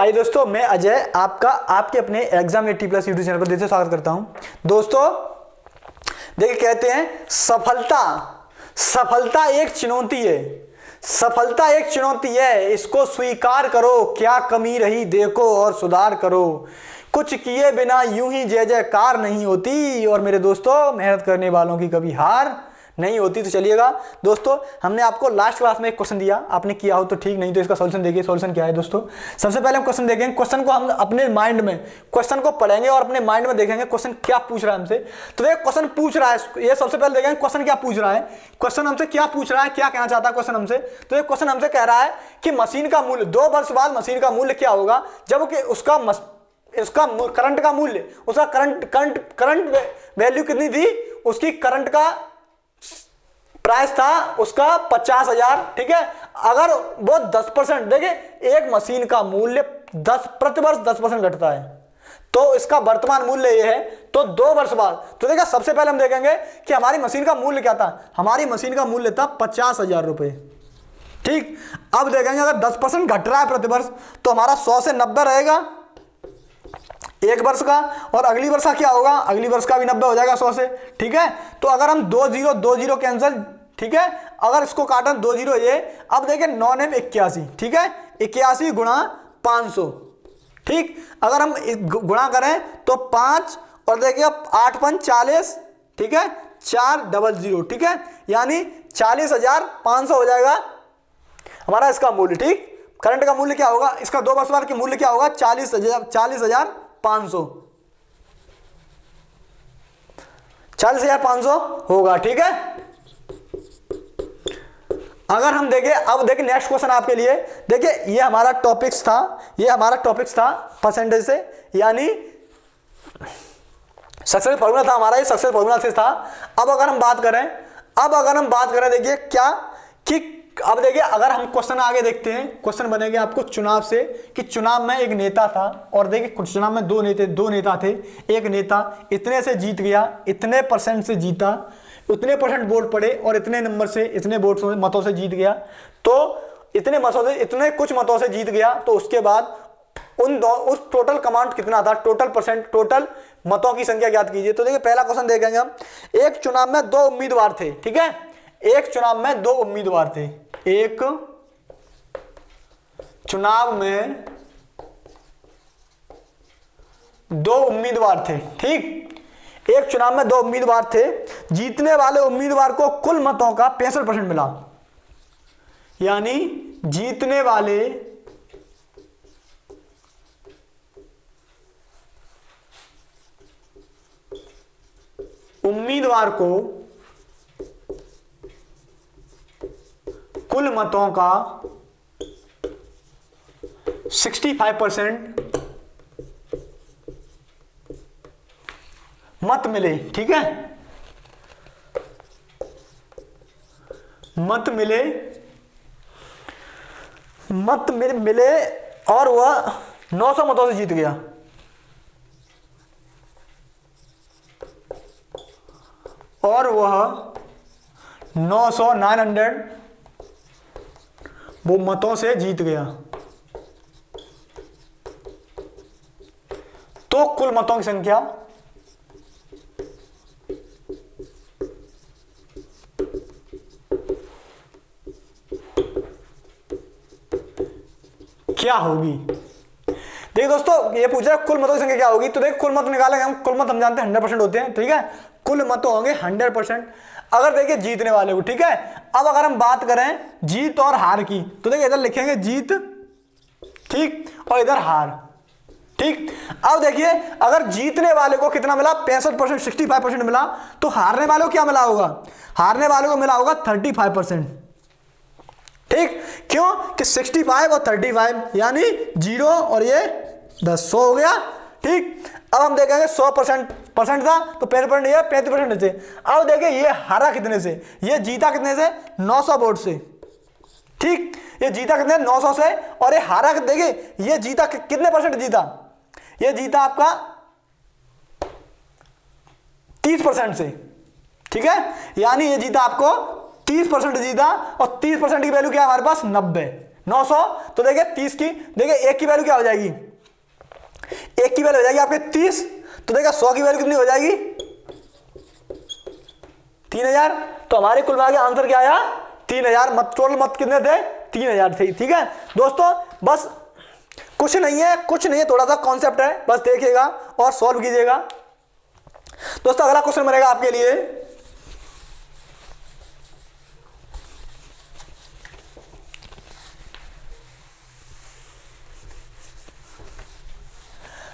आइए दोस्तों, मैं अजय आपका आपके अपने एग्जाम 80+ यूट्यूब चैनल पर दिल से स्वागत करता हूं। दोस्तों देखिए, कहते हैं सफलता एक चुनौती है। सफलता एक चुनौती है, इसको स्वीकार करो। क्या कमी रही देखो और सुधार करो। कुछ किए बिना यूं ही जय जयकार नहीं होती। और मेरे दोस्तों, मेहनत करने वालों की कभी हार नहीं होती। तो चलिएगा दोस्तों, हमने आपको लास्ट क्लास में एक क्वेश्चन दिया, आपने किया हो तो ठीक, नहीं तो इसका सॉल्यूशन देखिए। सॉल्यूशन क्या है दोस्तों? सबसे पहले हम क्वेश्चन देखेंगे। क्वेश्चन को हम अपने माइंड में क्वेश्चन को पढ़ेंगे और अपने माइंड में देखेंगे क्वेश्चन क्या पूछ रहा है हमसे। तो देखिए क्वेश्चन पूछ रहा है, ये सबसे पहले देखेंगे क्वेश्चन क्या पूछ रहा है। क्वेश्चन हमसे क्या पूछ रहा है, क्या कहना चाहता है क्वेश्चन हमसे। तो ये क्वेश्चन हमसे कह रहा है कि मशीन का मूल्य 2 वर्ष बाद मशीन का मूल्य क्या होगा, जबकि उसका करंट का मूल्य, उसका करंट वैल्यू कितनी थी, उसकी करंट का प्राइस था उसका 50,000। ठीक है, अगर वो 10%, देखिए एक मशीन का मूल्य प्रति वर्ष 10% घटता है, तो इसका वर्तमान मूल्य ये है। तो 2 वर्ष बाद, तो देखिए सबसे पहले हम देखेंगे कि हमारी मशीन का मूल्य क्या था। हमारी मशीन का मूल्य था 50,000 रुपए। ठीक, अब देखेंगे अगर 10% घट रहा है प्रति वर्ष, तो हमारा 100 से 90 रहेगा एक वर्ष का, और अगली वर्ष का क्या होगा, अगली वर्ष का भी 90 हो जाएगा 100 से। ठीक है, तो अगर हम 2 0 कैंसिल, ठीक है, अगर इसको काटन 2 0 ये, अब देखिए 9 9 81, ठीक है, 81 गुणा 500। ठीक, अगर हम गुणा करें तो 5 और देखिए 8 5 40, ठीक है, 400, ठीक है, यानी 40,500 हो जाएगा हमारा इसका मूल्य। ठीक, करंट का मूल्य क्या होगा, इसका 2 वर्ष बाद की मूल्य क्या होगा, 40,500 होगा। ठीक है, अगर हम देखें, अब देखिए नेक्स्ट क्वेश्चन आपके लिए। देखिए ये हमारा टॉपिक्स था परसेंटेज से, यानी सक्सेस फॉर्मूला था हमारा, ये सक्सेस फॉर्मूला से था। अब अगर हम बात करें देखिए क्या कि अब देखिए अगर हम क्वेश्चन आगे देखते हैं, क्वेश्चन बनेगा आपको चुनाव से, कि चुनाव में एक नेता था, और देखिए चुनाव में दो नेता थे। एक नेता इतने से जीत गया, इतने परसेंट से जीता, उतने परसेंट वोट पड़े और इतने नंबर से, इतने वोट मतों से जीत गया। तो इतने कुछ मतों से जीत गया। तो उसके बाद उस टोटल कमांड कितना था, टोटल मतों की संख्या ज्ञात कीजिए। तो देखिए पहला क्वेश्चन देखेंगे हम। एक चुनाव में 2 उम्मीदवार थे। ठीक है, एक चुनाव में 2 उम्मीदवार थे। एक चुनाव में 2 उम्मीदवार थे। ठीक, एक चुनाव में 2 उम्मीदवार थे। जीतने वाले उम्मीदवार को कुल मतों का 65% मिला, यानी जीतने वाले उम्मीदवार को कुल मतों का 65% मत मिले। ठीक है, मत मिले और वह 900 मतों से जीत गया। और वह 900 वो मतों से जीत गया। तो कुल मतों की संख्या क्या होगी। देखिए दोस्तों, ये पूछ रहा है कुल मतों की संख्या क्या होगी। तो देखिए कुल मत निकालेंगे हम। कुल मत हम जानते हैं 100% होते हैं। ठीक है, कुल मत तो होंगे 100%। अगर देखिए जीतने वाले को, ठीक है, अब अगर हम बात करें जीत और हार की, तो देखिए इधर लिखेंगे जीत, ठीक, और इधर हार। ठीक, अब देखिए अगर जीतने वाले को कितना मिला, 65%, 65% मिला, तो हारने वाले को क्या मिला होगा, हारने वाले को मिला होगा 35%। ठीक, क्यों कि 65 और 35 यानी 0 और ये 10, 100 हो गया। ठीक, अब हम देखेंगे 100% था तो 65% ये 35% से। अब देखिए ये हारा कितने से, ये जीता कितने से, 900 वोट से। ठीक, ये जीता कितने, 900 से, और ये हारा देखिए ये जीता कितने परसेंट जीता, ये जीता आपका 30% से। ठीक है, यानी ये जीता आपको 30% जीता, और 30% की वैल्यू क्या है हमारे पास, 90। 900, तो देखिए 30 की, देखिए एक की वैल्यू क्या हो जाएगी, एक की वैल्यू हो जाएगी आपके 30, तो देखिए 100 की वैल्यू कितनी हो जाएगी 3000। तो हमारे कुल मिला के आंसर क्या आया 3000। मत टोटल मत कितने थे 3000 थे। ठीक है दोस्तों, बस कुछ नहीं है, कुछ नहीं है, थोड़ा सा कॉन्सेप्ट है, बस देखिएगा और सॉल्व कीजिएगा। दोस्तों अगला क्वेश्चन बनेगा आपके लिए,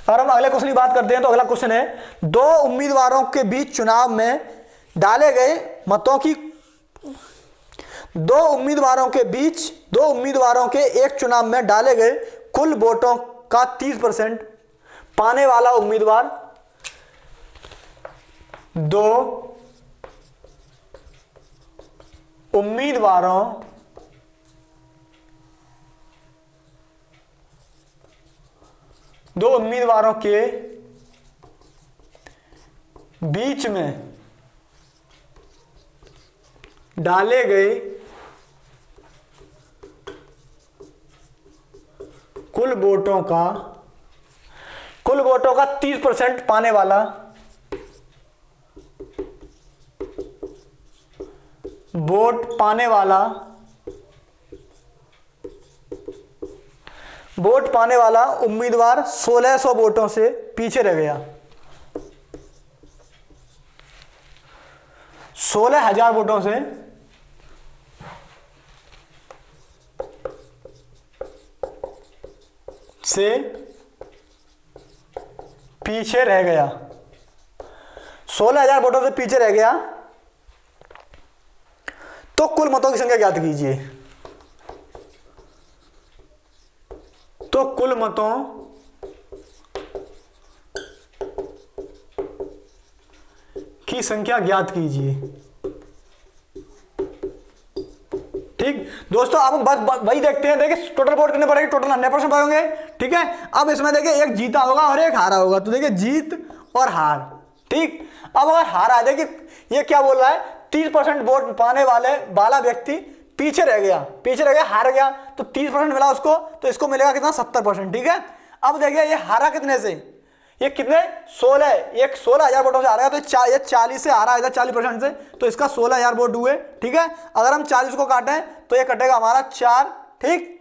अगर हम अगले क्वेश्चन की बात करते हैं तो अगला क्वेश्चन है, दो उम्मीदवारों के बीच चुनाव में डाले गए मतों की, दो उम्मीदवारों के एक चुनाव में डाले गए कुल वोटों का 30% पाने वाला उम्मीदवार, दो उम्मीदवारों के बीच में डाले गए कुल वोटों का 30% पाने वाला वोट पाने वाला उम्मीदवार 1600 वोटों से पीछे रह गया, 16,000 वोटों से पीछे रह गया, 16,000 वोटों से पीछे रह गया। तो कुल मतों की संख्या ज्ञात कीजिए। तो कुल मतों की संख्या ज्ञात कीजिए। ठीक दोस्तों, अब बस वही देखते हैं, देखिए टोटल वोट कितने पड़ेंगे, टोटल 100% पड़ेंगे। ठीक है, अब इसमें देखिए एक जीता होगा और एक हारा होगा, तो देखिए जीत और हार। ठीक, अब अगर हारा है, देखिए ये क्या बोल रहा है 30% वोट पाने वाला व्यक्ति पीछे रह गया, हार गया, तो 30% मिला उसको, तो इसको मिलेगा कितना 70%। ठीक है, अब देखिए ये हारा कितने से, ये कितने 16, एक 16,000 वोटों से हारा है, तो ये 40 से हारा है, 40% से, तो इसका 16,000 वोट हुए। ठीक है, अगर हम 40 को काटें तो ये कटेगा हमारा 4। ठीक,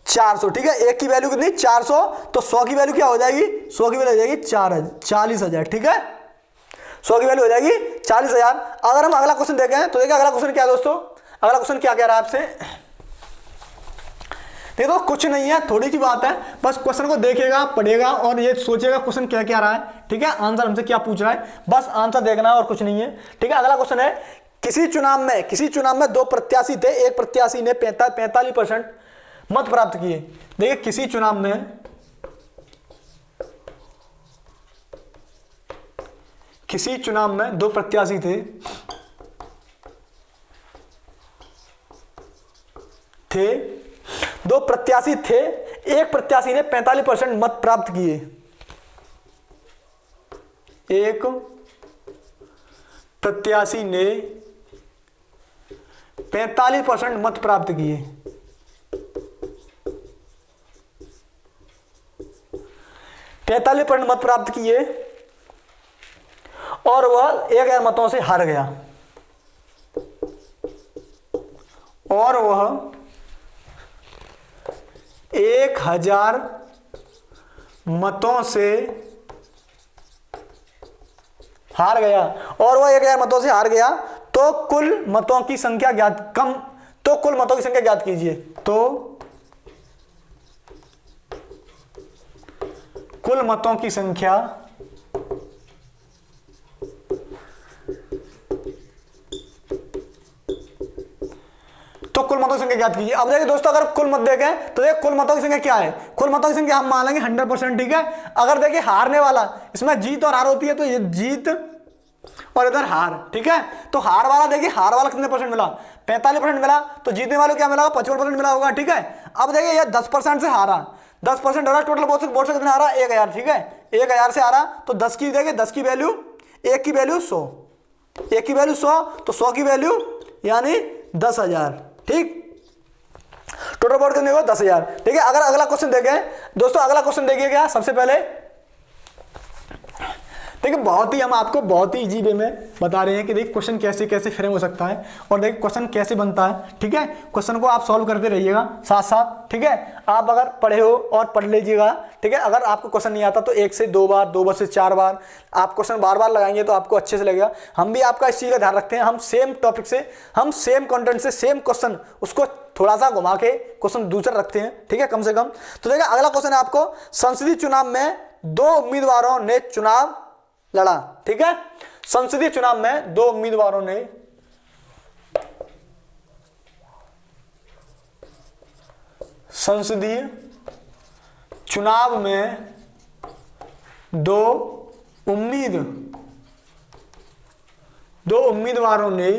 400। ठीक है, एक की वैल्यू कितनी 400, तो 100 की वैल्यू क्या हो जाएगी, 100 की वैल्यू हो जाएगी 40,000। ठीक है, 100 की वैल्यू हो जाएगी 40,000। अगर हम अगला क्वेश्चन देखें तो देखिए अगला क्वेश्चन क्या है दोस्तों, अगला क्वेश्चन क्या कह रहा है आपसे, देखो कुछ नहीं है, थोड़ी सी बात है, बस क्वेश्चन को देखिएगा, पढ़िएगा और ये सोचिएगा क्वेश्चन क्या क्या रहा है। ठीक है, आंसर हमसे क्या पूछ रहा है, बस आंसर देखना है और कुछ नहीं है। ठीक है, अगला क्वेश्चन है, किसी चुनाव में दो प्रत्याशी थे, एक प्रत्याशी ने 45% मत प्राप्त किए। देखिए किसी चुनाव में दो प्रत्याशी थे, एक प्रत्याशी ने 45% मत प्राप्त किए, एक प्रत्याशी ने 45% मत प्राप्त किए, 45% मत प्राप्त किए और वह 1,000 मतों से हार गया, और वह 1,000 मतों से हार गया, और वह 1,000 मतों से हार गया। तो कुल मतों की संख्या ज्ञात कीजिए। तो कुल मतों की संख्या ज्ञात कीजिए। अब देखिए दोस्तों, अगर कुल मत देखें तो देखिए कुल मतों की संख्या क्या है, कुल मतों की संख्या हम मान लेंगे 100%। ठीक है, अगर देखिए हारने वाला, इसमें जीत और हार होती है, तो ये जीत और इधर हार। ठीक है, तो हार वाला देखिए, हार वाला कितने परसेंट मिला, 45% मिला, तो जीतने वाले क्या मिला 55% मिला होगा। ठीक है, अब देखिए ये 10% से हारा, 10% हो रहा, टोटल वोट से कितना हारा 1,000। ठीक है, 1,000 से हारा, तो 10 की देखिए 10 की वैल्यू, 1 की वैल्यू 100, 1 की वैल्यू 100, तो 100 की वैल्यू यानी 10,000। ठीक, टोटल वोट कितने हो? 10,000। ठीक है, अगर अगला क्वेश्चन देखें दोस्तों, अगला क्वेश्चन देखिए क्या सबसे पहले। देखिए बहुत ही हम आपको बहुत ही इजी वे में बता रहे हैं कि देखिए क्वेश्चन कैसे कैसे फ्रेम हो सकता है और देखिए क्वेश्चन कैसे बनता है। ठीक है, क्वेश्चन को आप सॉल्व करते रहिएगा साथ साथ। ठीक है, आप अगर पढ़े हो और पढ़ लीजिएगा। ठीक है, अगर आपको क्वेश्चन नहीं आता तो 1 से 2 बार, 2 से 4 बार आप क्वेश्चन बार बार लगाएंगे तो आपको अच्छे से लगेगा। हम भी आपका इस चीज़ का ध्यान रखते हैं, हम सेम टॉपिक से, हम सेम कंटेंट से सेम क्वेश्चन उसको थोड़ा सा घुमा के क्वेश्चन दूसरा रखते हैं। ठीक है, कम से कम। तो देखिए अगला क्वेश्चन है आपको, संसदीय चुनाव में 2 उम्मीदवारों ने चुनाव लड़ा। ठीक है, संसदीय चुनाव में 2 उम्मीदवारों ने संसदीय चुनाव में 2 उम्मीदवारों ने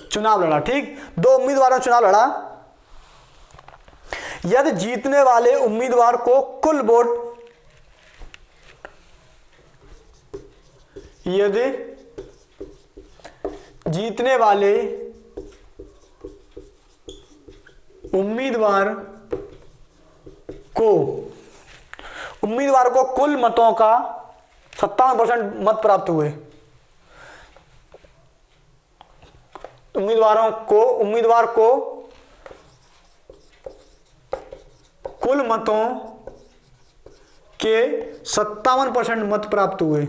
चुनाव लड़ा। ठीक, 2 उम्मीदवारों ने चुनाव लड़ा। यदि जीतने वाले उम्मीदवार को कुल वोट, यदि जीतने वाले उम्मीदवार को कुल मतों का 57% मत प्राप्त हुए, उम्मीदवार को कुल मतों के 57% मत प्राप्त हुए,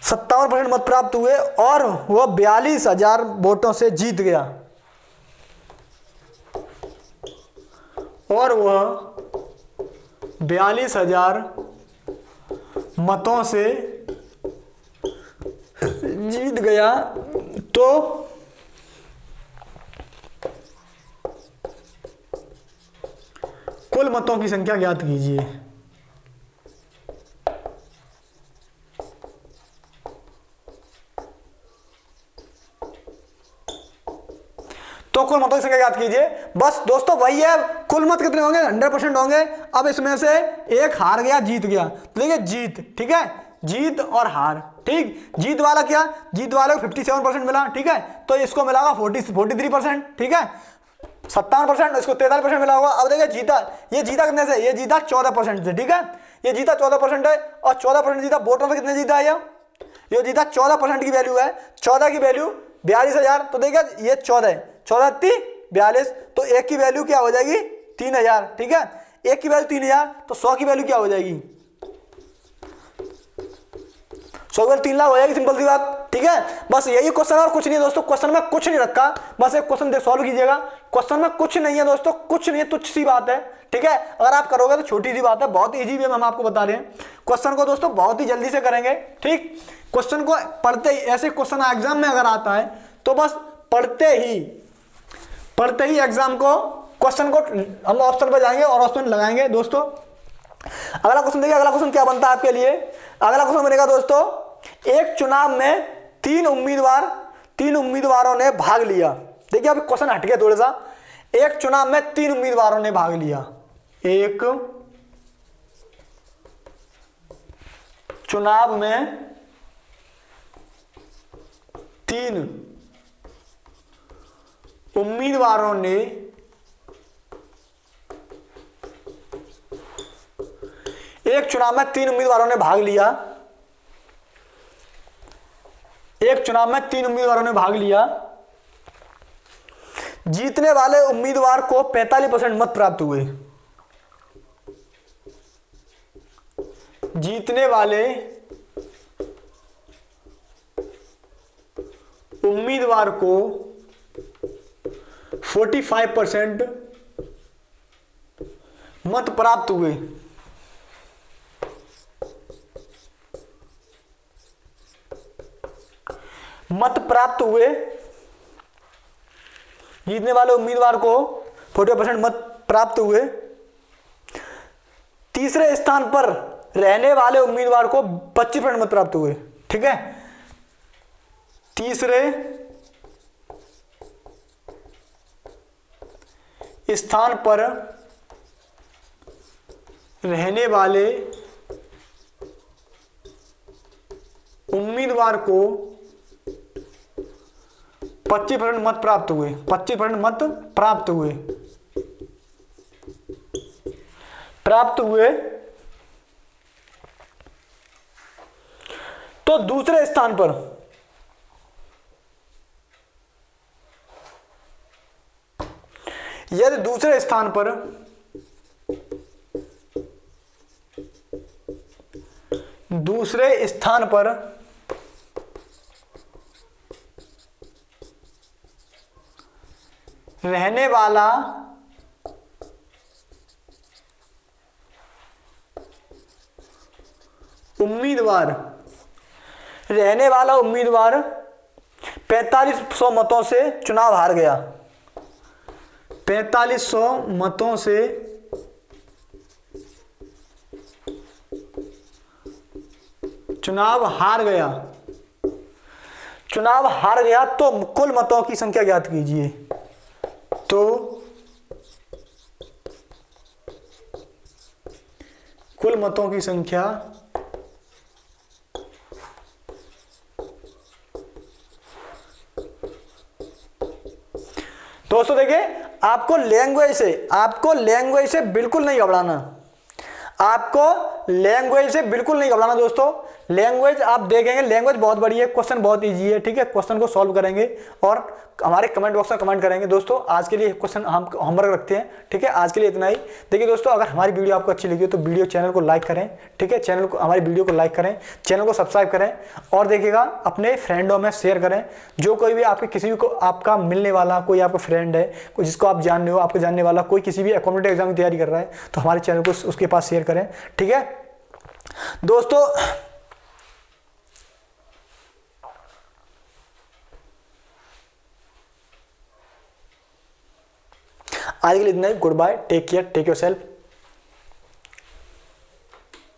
57% मत प्राप्त हुए और वह 42,000 वोटों से जीत गया, और वह 42,000 मतों से जीत गया, तो कुल मतों की संख्या ज्ञात कीजिए। तो कुल मतों की संख्या ज्ञात कीजिए। बस दोस्तों वही है, कुल मत कितने होंगे? 100% होंगे। अब इसमें से एक हार गया, जीत गया, तो देखिए जीत। ठीक है, जीत और हार। ठीक, जीत वाला क्या? जीत वाले को 57% मिला। ठीक है, तो इसको मिला 43%। ठीक है, 57%, इसको 43% मिला होगा। अब देखिए जीता, ये जीता कितने से? ये जीता 14% से। ठीक है, ये जीता 14% है, और 14% जीता। वोटों से कितने जीता है? ये जीता 14% की वैल्यू है। 14 की वैल्यू 42,000, तो देखिए ये 14 42, तो एक की वैल्यू क्या हो जाएगी? 3,000। ठीक है, एक की वैल्यू 3,000, तो 100 की वैल्यू क्या हो जाएगी? 100 की वैल्यू 3 लाख हो जाएगी। सिंपल सी बात। ठीक है, बस यही क्वेश्चन और कुछ नहीं है दोस्तों। क्वेश्चन में कुछ नहीं रखा, बस एक क्वेश्चन सॉल्व कीजिएगा। क्वेश्चन में कुछ नहीं है दोस्तों, कुछ नहीं है, तुच्छ सी बात है। ठीक है, अगर आप करोगे तो छोटी सी बात है, बहुत इजी वे में हम आपको बता रहे हैं। क्वेश्चन को दोस्तों बहुत ही जल्दी से करेंगे। ठीक, क्वेश्चन को पढ़ते ही, ऐसे क्वेश्चन एग्जाम में अगर आता है तो बस पढ़ते ही एग्जाम को, क्वेश्चन को हम ऑप्शन पर जाएंगे और ऑप्शन लगाएंगे दोस्तों। अगला क्वेश्चन देखिए, अगला क्वेश्चन क्या बनता है आपके लिए। अगला क्वेश्चन बनेगा दोस्तों, एक चुनाव में 3 उम्मीदवारों ने भाग लिया। देखिए अब क्वेश्चन हट गया थोड़ा सा। एक चुनाव में 3 उम्मीदवारों ने भाग लिया। एक चुनाव में 3 उम्मीदवारों ने भाग लिया। एक चुनाव में 3 उम्मीदवारों ने भाग लिया। जीतने वाले उम्मीदवार को 45% मत प्राप्त हुए। जीतने वाले उम्मीदवार को 45% मत प्राप्त हुए। जीतने वाले उम्मीदवार को 40% मत प्राप्त हुए। तीसरे स्थान पर रहने वाले उम्मीदवार को 25% मत प्राप्त हुए। ठीक है, तीसरे स्थान पर रहने वाले उम्मीदवार को 25% मत प्राप्त हुए, 25% मत प्राप्त हुए तो दूसरे स्थान पर यदि दूसरे स्थान पर रहने वाला उम्मीदवार 4500 मतों से चुनाव हार गया, 4500 मतों से चुनाव हार गया तो कुल मतों की संख्या ज्ञात कीजिए। तो कुल मतों की संख्या दोस्तों देखिए, आपको लैंग्वेज से बिल्कुल नहीं घबराना, दोस्तों। लैंग्वेज आप देखेंगे, लैंग्वेज बहुत बड़ी है, क्वेश्चन बहुत इजी है, ठीक है। क्वेश्चन को सॉल्व करेंगे और हमारे कमेंट बॉक्स में कमेंट करेंगे। दोस्तों आज के लिए क्वेश्चन हम होमवर्क रखते हैं, ठीक है। आज के लिए इतना ही। देखिए दोस्तों, अगर हमारी वीडियो आपको अच्छी लगी हो तो चैनल को लाइक करें, ठीक है। हमारी वीडियो को लाइक करें, चैनल को सब्सक्राइब करें और देखिएगा अपने फ्रेंडों में शेयर करें। जो कोई भी आपके किसी भी को आपका मिलने वाला कोई आपका फ्रेंड है, कोई जिसको आप जानने हो, आपको जानने वाला कोई किसी भी कॉम्पिटिटिव एग्जाम की तैयारी कर रहा है, तो हमारे चैनल को उसके पास शेयर करें, ठीक है दोस्तों। आज के लिए इतना ही। Good bye, take care, take your self.